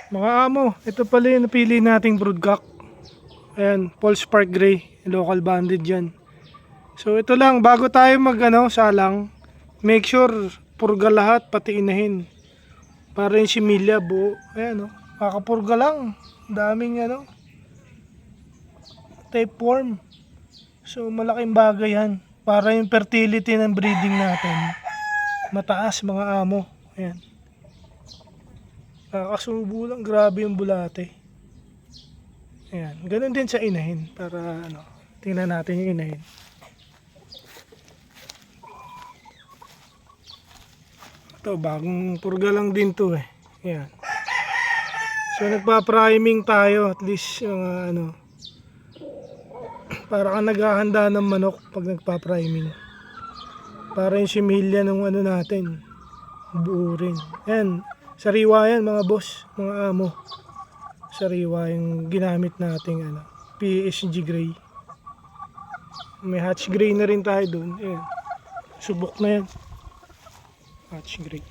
Mga amo, ito pala yung napili nating broodcock. Ayan, Paul Spark Gray, local banded yan. So ito lang, bago tayo salang, make sure purga lahat, pati inahin. Para yung similya buo. Ayan kakapurga lang. Daming tapeworm. So malaking bagay yan. Para yung fertility ng breeding natin mataas mga amo. Ayan. Kakasubo lang, grabe yung bulate. Ayan, ganun din sa inahin. Para tingnan natin yung inahin. Ito, bagong purga lang din to eh. Ayan. So nagpa-priming tayo at least yung para kang naghahanda ng manok pag nagpa-priming. Para yung similya ng natin buo rin. Ayan, sariwa yan mga boss, mga amo. Sariwa yung ginamit nating PSG Gray. May hatch gray na rin tayo dun. Ayan, subok na yan. Hatch gray.